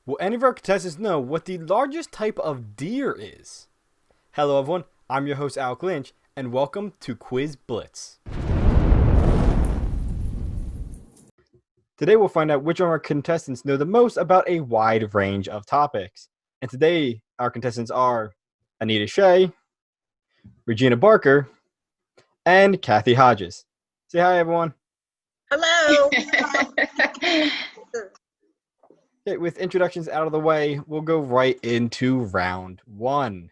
Will any of our contestants know what the largest type of deer is? Hello everyone, I'm your host Alec Lynch, and welcome to Quiz Blitz. Today we'll find out which of our contestants know the most about a wide range of topics. And today our contestants are Anita Shay, Regina Barker, and Cathy Hodges. Say hi everyone. Hello. Okay, with introductions out of the way, we'll go right into round one.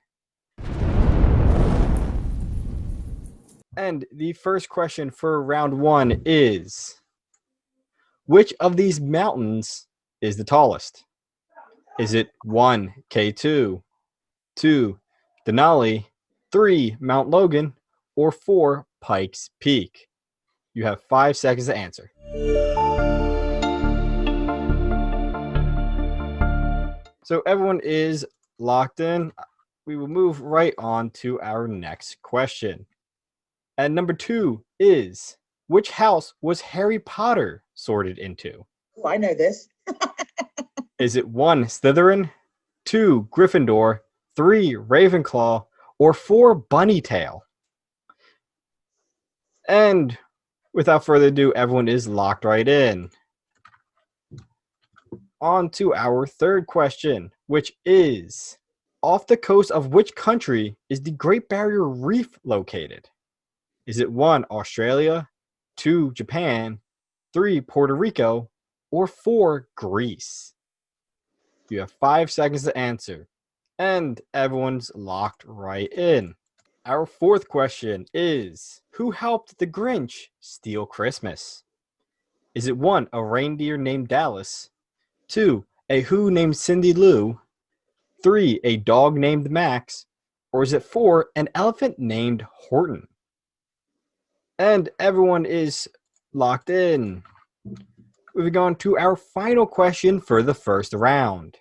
And the first question for round one is, which of these mountains is the tallest? Is it 1, K2, 2, Denali, 3, Mount Logan, or 4, Pikes Peak? You have 5 seconds to answer. So everyone is locked in. We will move right on to our next question. And number 2 is, which house was Harry Potter sorted into? Oh, I know this. Is it 1, Slytherin, 2, Gryffindor, 3, Ravenclaw, or 4, Bunnytail? And without further ado, everyone is locked right in. On to our third question, which is, off the coast of which country is the Great Barrier Reef located? Is it 1, Australia, 2, Japan, 3, Puerto Rico, or 4, Greece? You have 5 seconds to answer, and everyone's locked right in. Our fourth question is, who helped the Grinch steal Christmas? Is it 1, a reindeer named Dallas, 2, a who named Cindy Lou, 3, a dog named Max, or is it 4, an elephant named Horton? And everyone is locked in. Moving on to our final question for the first round.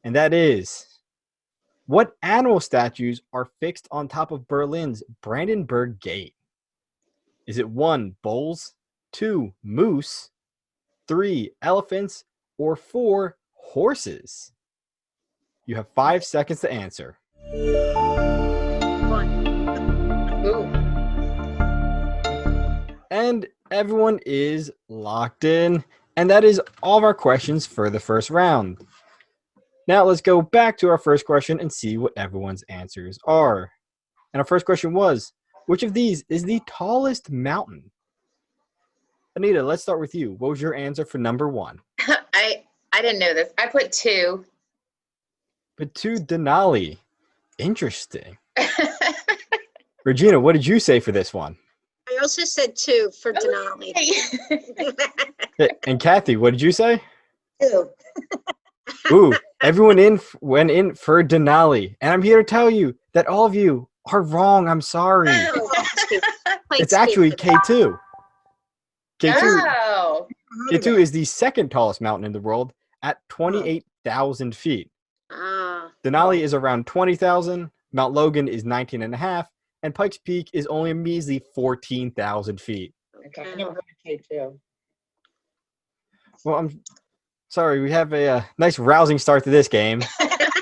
And that is, what animal statues are fixed on top of Berlin's Brandenburg Gate? Is it 1, bulls, 2, moose, 3, elephants, or 4, horses? You have 5 seconds to answer. 1. Ooh. And everyone is locked in. And that is all of our questions for the first round. Now let's go back to our first question and see what everyone's answers are. And our first question was, which of these is the tallest mountain? Anita, let's start with you. What was your answer for number 1? I didn't know this. I put 2. But 2, Denali. Interesting. Regina, what did you say for this one? I also said 2 for Denali. And Cathy, what did you say? 2. Ooh, everyone went in for Denali. And I'm here to tell you that all of you are wrong. I'm sorry. It's actually K2. K2. Oh. K2 is the second tallest mountain in the world at 28,000 feet. Denali is around 20,000. Mount Logan is 19.5. And Pikes Peak is only a measly 14,000 feet. Okay, I never heard of K2. Well, I'm sorry. We have a nice rousing start to this game.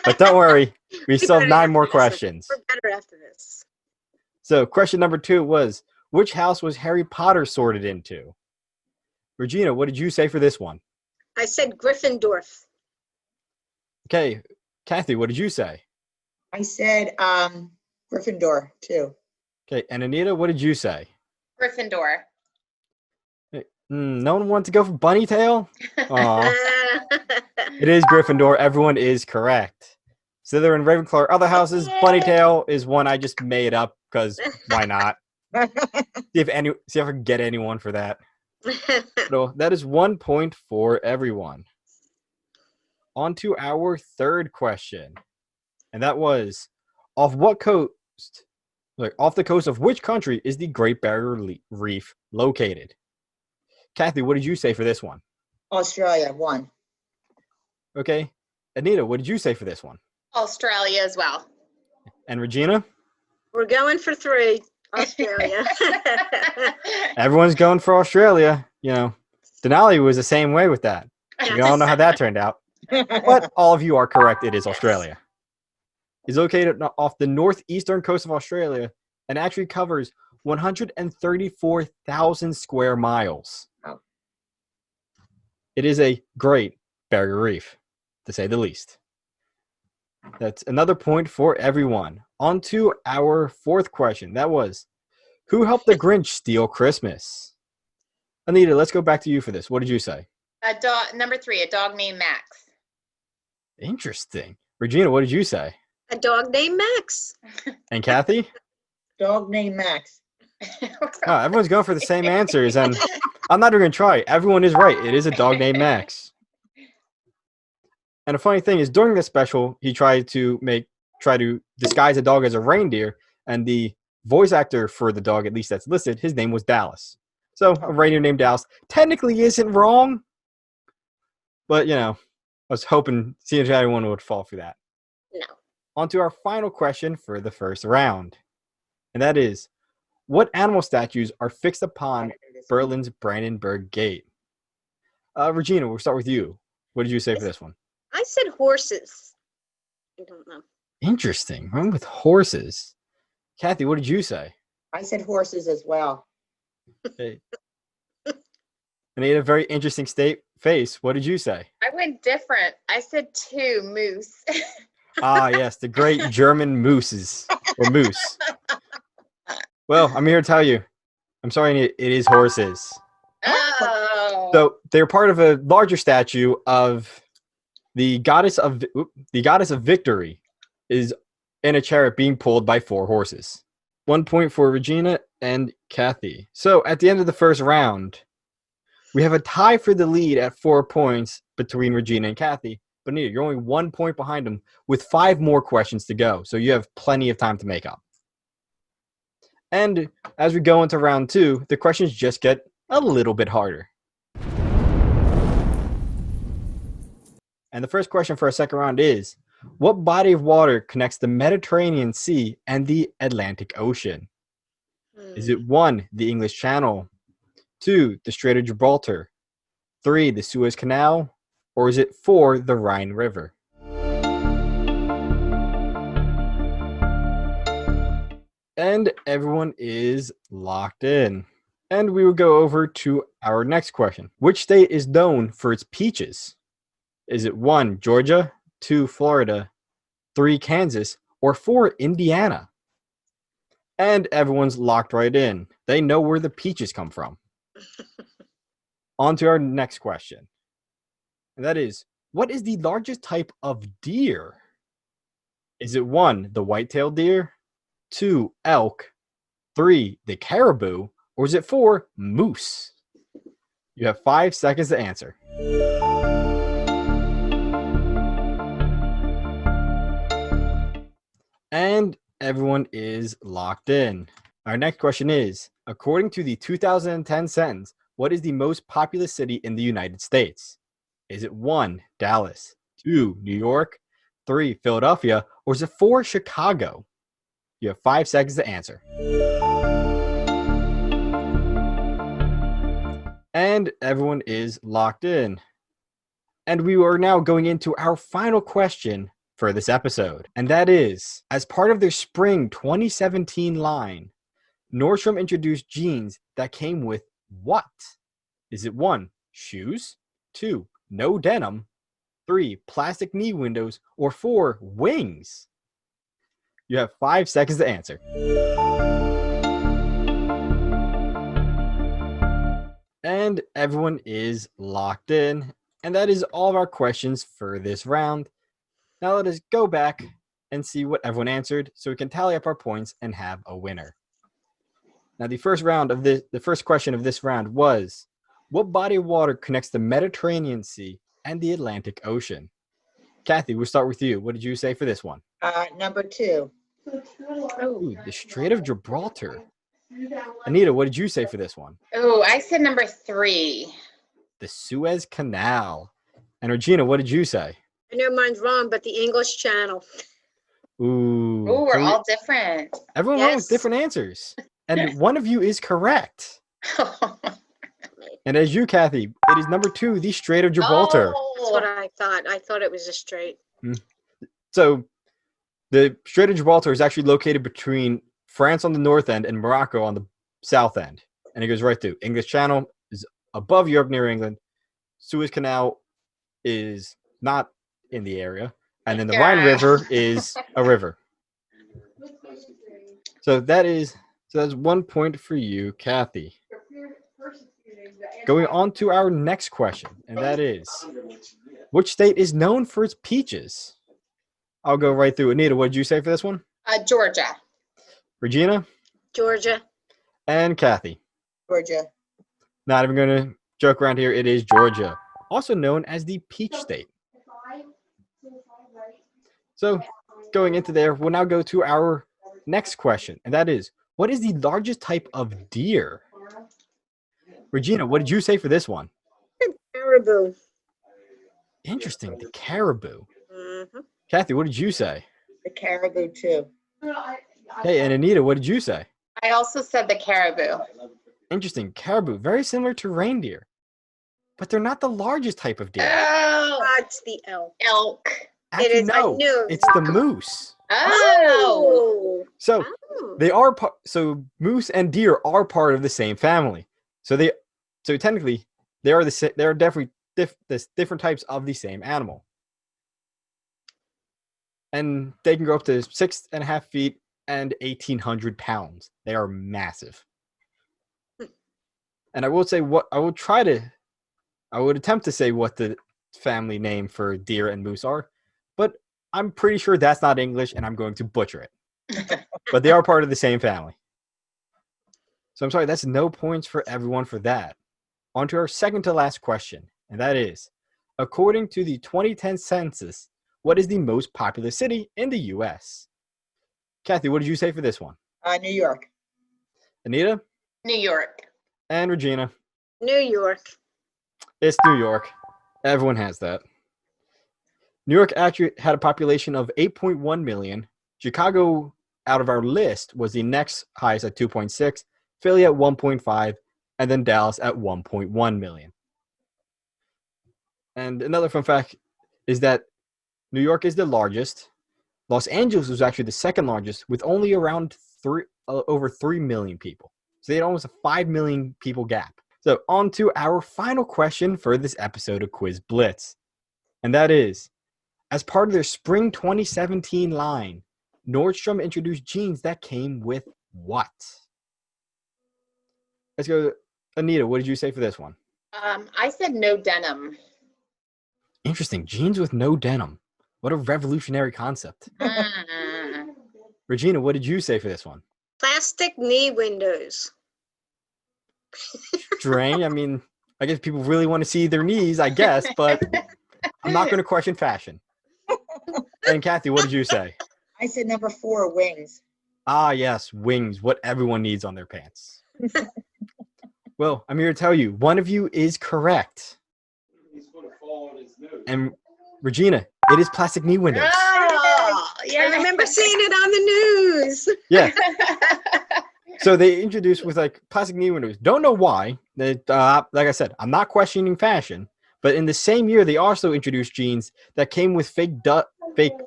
But don't worry. We still have 9 more questions. We're better after this. So question number 2 was, which house was Harry Potter sorted into? Regina, what did you say for this one? I said Gryffindor. Okay. Cathy, what did you say? I said Gryffindor, 2. Okay. And Anita, what did you say? Gryffindor. No one wanted to go for Bunnytail? Aw. It is Gryffindor. Everyone is correct. Slytherin, Ravenclaw, are other houses. Yay. Bunnytail is one I just made up because why not? See if I can get anyone for that. So that is 1 point for everyone. On to our third question. And that was, off the coast of which country is the Great Barrier Reef located? Cathy, what did you say for this one? Australia, 1. Okay. Anita, what did you say for this one? Australia as well. And Regina? We're going for 3, Australia. Everyone's going for Australia. You know, Denali was the same way with that. We all know how that turned out. But all of you are correct. It is Australia. It's located off the northeastern coast of Australia and actually covers 134,000 square miles. Wow. It is a great barrier reef, to say the least. That's another point for everyone. On to our fourth question. That was, who helped the Grinch steal Christmas? Anita, let's go back to you for this. What did you say? A dog. Number 3, a dog named Max. Interesting. Regina, what did you say? A dog named Max. And Cathy? Dog named Max. Oh, everyone's going for the same answers, and I'm not even going to try. Everyone is right. It is a dog named Max. And the funny thing is, during this special, he tried to disguise a dog as a reindeer, and the voice actor for the dog, at least that's listed, his name was Dallas. So a reindeer named Dallas technically isn't wrong, but I was hoping seeing if anyone would fall for that. No. On to our final question for the first round, and that is, what animal statues are fixed upon Berlin's Brandenburg Gate? Regina, we'll start with you. What did you say for this one? I said horses. I don't know. Interesting. Went with horses. Cathy, what did you say? I said horses as well. Hey. Anita, very interesting face. What did you say? I went different. I said 2, moose. Ah, yes, the great German moose. Well, I'm here to tell you. I'm sorry, Anita, it is horses. Oh. So they're part of a larger statue of the goddess of victory is in a chariot being pulled by 4 horses. 1 point for Regina and Cathy. So at the end of the first round, we have a tie for the lead at 4 points between Regina and Cathy. But Anita, you're only 1 point behind them with 5 more questions to go. So you have plenty of time to make up. And as we go into round 2, the questions just get a little bit harder. And the first question for our second round is, what body of water connects the Mediterranean Sea and the Atlantic Ocean? Is it 1, the English Channel, 2, the Strait of Gibraltar, 3, the Suez Canal, or is it 4, the Rhine River? And everyone is locked in. And we will go over to our next question. Which state is known for its peaches? Is it 1, Georgia, 2, Florida, 3, Kansas, or 4, Indiana? And everyone's locked right in. They know where the peaches come from. On to our next question. And that is, what is the largest type of deer? Is it 1, the white-tailed deer, 2, elk, 3, the caribou, or is it 4, moose? You have 5 seconds to answer. And everyone is locked in. Our next question is, according to the 2010 census, what is the most populous city in the United States? Is it 1, Dallas, 2, New York, 3, Philadelphia, or is it 4, Chicago? You have 5 seconds to answer. And everyone is locked in. And we are now going into our final question for this episode. And that is, as part of their spring 2017 line, Nordstrom introduced jeans that came with what? Is it 1, shoes, 2, no denim, 3, plastic knee windows, or 4, wings? You have 5 seconds to answer. And everyone is locked in. And that is all of our questions for this round. Now let us go back and see what everyone answered so we can tally up our points and have a winner. Now the first question of this round was, what body of water connects the Mediterranean Sea and the Atlantic Ocean? Cathy, we'll start with you. What did you say for this one? Number 2. Ooh, the Strait of Gibraltar. Anita, what did you say for this one? Oh, I said number 3. The Suez Canal. And Regina, what did you say? I know mine's wrong, but the English Channel. Ooh. Oh, we're all different. Everyone went with different answers. And one of you is correct. And as you, Kathy, it is number 2, the Strait of Gibraltar. That's what Oh, I thought. I thought it was a straight. So the Strait of Gibraltar is actually located between France on the north end and Morocco on the south end. And it goes right through. English Channel is above Europe near England. Suez Canal is not in the area. And then the Rhine Yeah. River is a river. So that's 1 point for you, Kathy. Going on to our next question, and that is, which state is known for its peaches? I'll go right through. Anita, what did you say for this one? Georgia. Regina Georgia. and Kathy. Georgia. Not even going to joke around here. It is Georgia, also known as the peach state. So going into there, we'll now go to our next question, and that is, what is the largest type of deer? Regina, what did you say for this one? Caribou. Interesting, the caribou. Mhm. Kathy, what did you say? The caribou too. Hey, and Anita, what did you say? I also said the caribou. Interesting, caribou, very similar to reindeer, but they're not the largest type of deer. Oh, That's the elk. elk. Actually, is, I no, knew. it's the moose. Oh. So Oh. they are so moose and deer are part of the same family. So technically they are definitely different types of the same animal. And they can grow up to 6.5 feet and 1,800 pounds. They are massive. And I will say I would attempt to say what the family name for deer and moose are, but I'm pretty sure that's not English and I'm going to butcher it. But they are part of the same family. So I'm sorry, that's no points for everyone for that. On to our second to last question, and that is, according to the 2010 census, what is the most populous city in the U.S.? Kathy, what did you say for this one? New York. Anita New York. and Regina. New York. It's New York. Everyone has that. New York actually had a population of 8.1 million. Chicago, out of our list, was the next highest at 2.6, Philly at 1.5, and then Dallas at 1.1 million. And another fun fact is that New York is the largest. Los Angeles was actually the second largest with only around over 3 million people. So they had almost a 5 million people gap. So on to our final question for this episode of Quiz Blitz. And that is, as part of their spring 2017 line, Nordstrom introduced jeans that came with what? Let's go. Anita, what did you say for this one? I said no denim. Interesting. Jeans with no denim. What a revolutionary concept. Mm. Regina, what did you say for this one? Plastic knee windows. Strange. I mean, I guess people really want to see their knees, I guess, but I'm not going to question fashion. And Kathy, what did you say? I said number 4, wings. Ah, yes, wings. What everyone needs on their pants. Well, I'm here to tell you, one of you is correct. And Regina, it is plastic knee windows. Oh, yeah. I remember seeing it on the news. Yeah. So they introduced with like plastic knee windows. Don't know why. Like I said, I'm not questioning fashion, but in the same year, they also introduced jeans that came with fake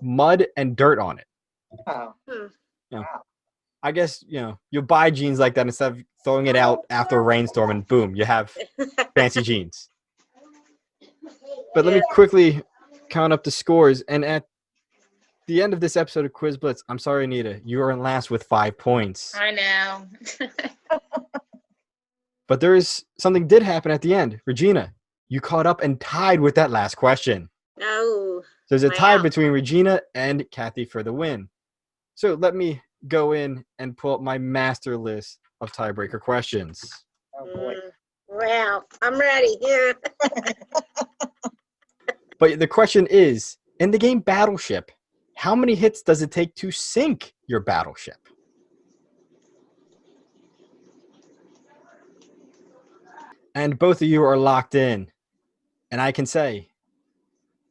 mud and dirt on it. Oh. I guess, you'll buy jeans like that instead of throwing it out after a rainstorm and boom, you have fancy jeans. But let me quickly count up the scores. And at the end of this episode of Quiz Blitz, I'm sorry, Anita, you are in last with 5 points. I know. But there is something did happen at the end. Regina, you caught up and tied with that last question. Oh. So there's a tie Wow. between Regina and Kathy for the win. So let me go in and pull up my master list of tiebreaker questions. Oh boy. Wow. I'm ready. Yeah. But the question is, in the game Battleship, how many hits does it take to sink your battleship? And both of you are locked in. And I can say,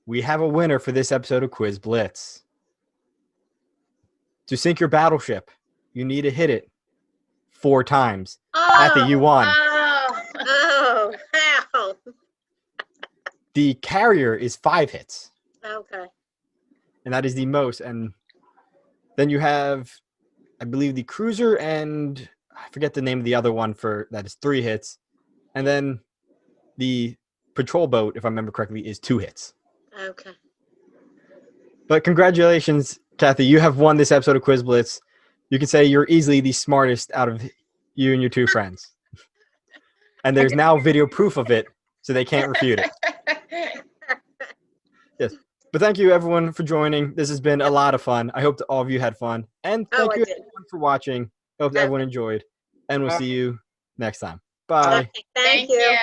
we have a winner for this episode of Quiz Blitz. To sink your battleship, you need to hit it 4 times. Kathy, you won. Oh. Oh. The carrier is 5 hits, Okay. and that is the most. And then you have, I believe, the cruiser, and I forget the name of the other one for that is 3 hits. And then the patrol boat, if I remember correctly, is 2 hits. Okay. But congratulations, Cathy. You have won this episode of Quiz Blitz. You can say you're easily the smartest out of you and your 2 friends. And there's now video proof of it, so they can't refute it. Yes. But thank you, everyone, for joining. This has been a lot of fun. I hope that all of you had fun. And thank I you, did. everyone, for watching. I hope that everyone enjoyed. And we'll see you next time. Bye. Okay, thank you. you.